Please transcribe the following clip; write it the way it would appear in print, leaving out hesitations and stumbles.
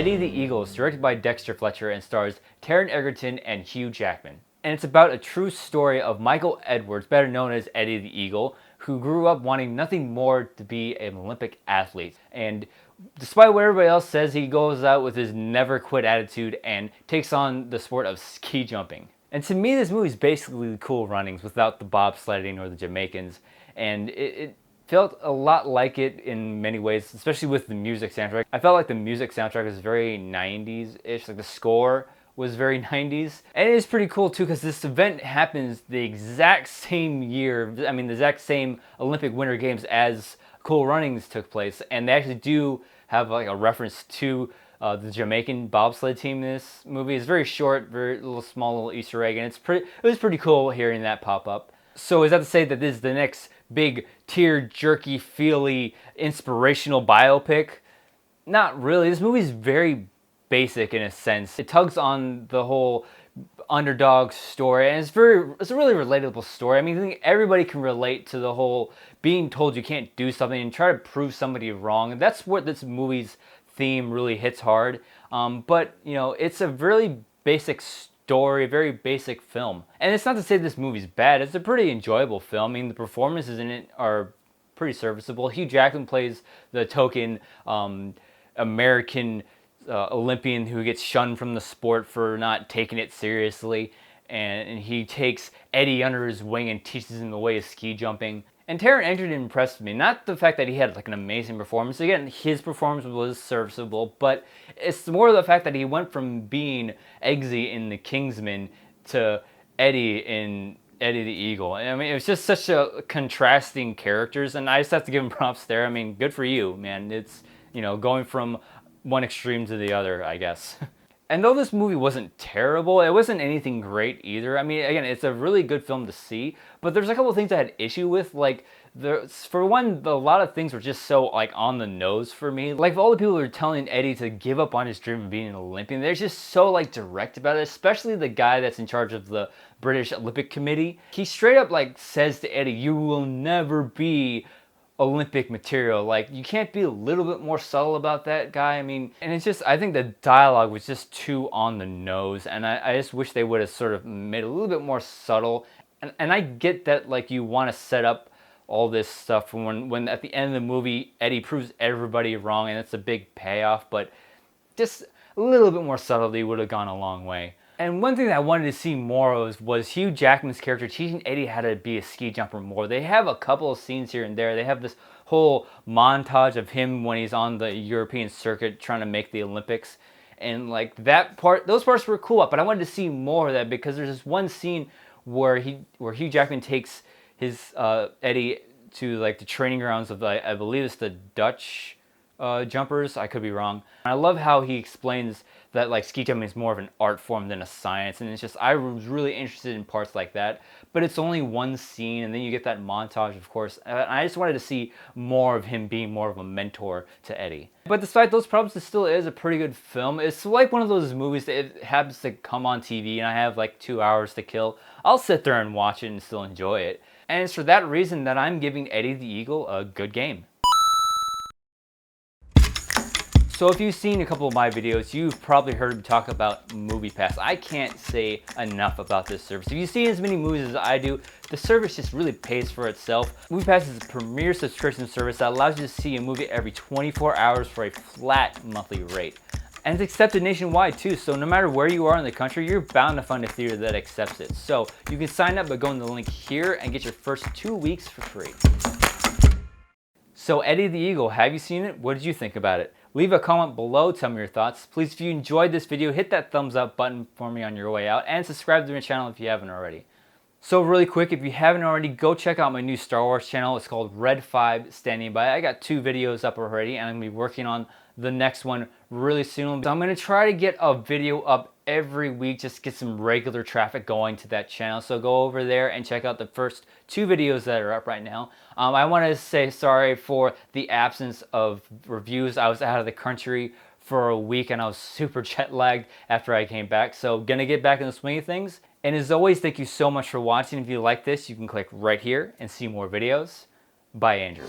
Eddie the Eagle is directed by Dexter Fletcher and stars Taron Egerton and Hugh Jackman. And it's about a true story of Michael Edwards, better known as Eddie the Eagle, who grew up wanting nothing more to be an Olympic athlete. And despite what everybody else says, he goes out with his never quit attitude and takes on the sport of ski jumping. And to me, this movie is basically Cool Runnings without the bobsledding or the Jamaicans. And it felt a lot like it in many ways, especially with the music soundtrack. I felt like the music soundtrack was very 90s-ish, like the score was very 90s. And it is pretty cool too, because this event happens the exact same year, the exact same Olympic Winter Games as Cool Runnings took place. And they actually do have like a reference to the Jamaican bobsled team in this movie. It's very short, very small little Easter egg, and it was pretty cool hearing that pop up. So is that to say that this is the next big tear-jerky, feely, inspirational biopic? Not really. This movie is very basic in a sense. It tugs on the whole underdog story, and it's a really relatable story. I think everybody can relate to the whole being told you can't do something and try to prove somebody wrong. And that's what this movie's theme really hits hard. But it's a really basic story, a very basic film. And it's not to say this movie's bad. It's a pretty enjoyable film. The performances in it are pretty serviceable. Hugh Jackman plays the token American Olympian who gets shunned from the sport for not taking it seriously. And he takes Eddie under his wing and teaches him the way of ski jumping. And Taron Egerton impressed me. Not the fact that he had like an amazing performance. Again, his performance was serviceable, but it's more the fact that he went from being Eggsy in The Kingsman to Eddie in Eddie the Eagle. It was just such a contrasting characters, and I just have to give him props there. Good for you, man. It's, going from one extreme to the other, I guess. And though this movie wasn't terrible, it wasn't anything great either. Again, it's a really good film to see, but there's a couple of things I had issue with. For one, a lot of things were just so on the nose for me. Like all the people who are telling Eddie to give up on his dream of being an Olympian, they're just so direct about it, especially the guy that's in charge of the British Olympic Committee. He straight up says to Eddie, "You will never be Olympic material." You can't be a little bit more subtle about that, guy. And it's just, I think the dialogue was just too on the nose, and I just wish they would have sort of made it a little bit more subtle. And I get that you want to set up all this stuff when at the end of the movie Eddie proves everybody wrong, and it's a big payoff, but just a little bit more subtlety would have gone a long way. And one thing that I wanted to see more of was Hugh Jackman's character teaching Eddie how to be a ski jumper more. They have a couple of scenes here and there. They have this whole montage of him when he's on the European circuit trying to make the Olympics. And those parts were cool, but I wanted to see more of that, because there's this one scene where Hugh Jackman takes his Eddie to the training grounds of I believe it's the Dutch jumpers. I could be wrong. And I love how he explains that ski jumping is more of an art form than a science, and it's just, I was really interested in parts like that, but it's only one scene, and then you get that montage, of course. I just wanted to see more of him being more of a mentor to Eddie. But despite those problems, it still is a pretty good film. It's one of those movies that it happens to come on TV and I have 2 hours to kill. I'll sit there and watch it and still enjoy it. And it's for that reason that I'm giving Eddie the Eagle a good game. So if you've seen a couple of my videos, you've probably heard me talk about MoviePass. I can't say enough about this service. If you've seen as many movies as I do, the service just really pays for itself. MoviePass is a premier subscription service that allows you to see a movie every 24 hours for a flat monthly rate. And it's accepted nationwide too, so no matter where you are in the country, you're bound to find a theater that accepts it. So you can sign up by going to the link here and get your first 2 weeks for free. So Eddie the Eagle, have you seen it? What did you think about it? Leave a comment below, tell me your thoughts. Please, if you enjoyed this video, hit that thumbs up button for me on your way out, and subscribe to my channel if you haven't already. So really quick, if you haven't already, go check out my new Star Wars channel. It's called Red 5 Standing By. I got 2 videos up already, and I'm going to be working on the next one really soon. So I'm going to try to get a video up every week, just get some regular traffic going to that channel. So go over there and check out the first 2 videos that are up right now. I want to say sorry for the absence of reviews. I was out of the country for a week and I was super jet lagged after I came back. So gonna get back in the swing of things. And as always, thank you so much for watching. If you like this, you can click right here and see more videos. Bye, Andrew.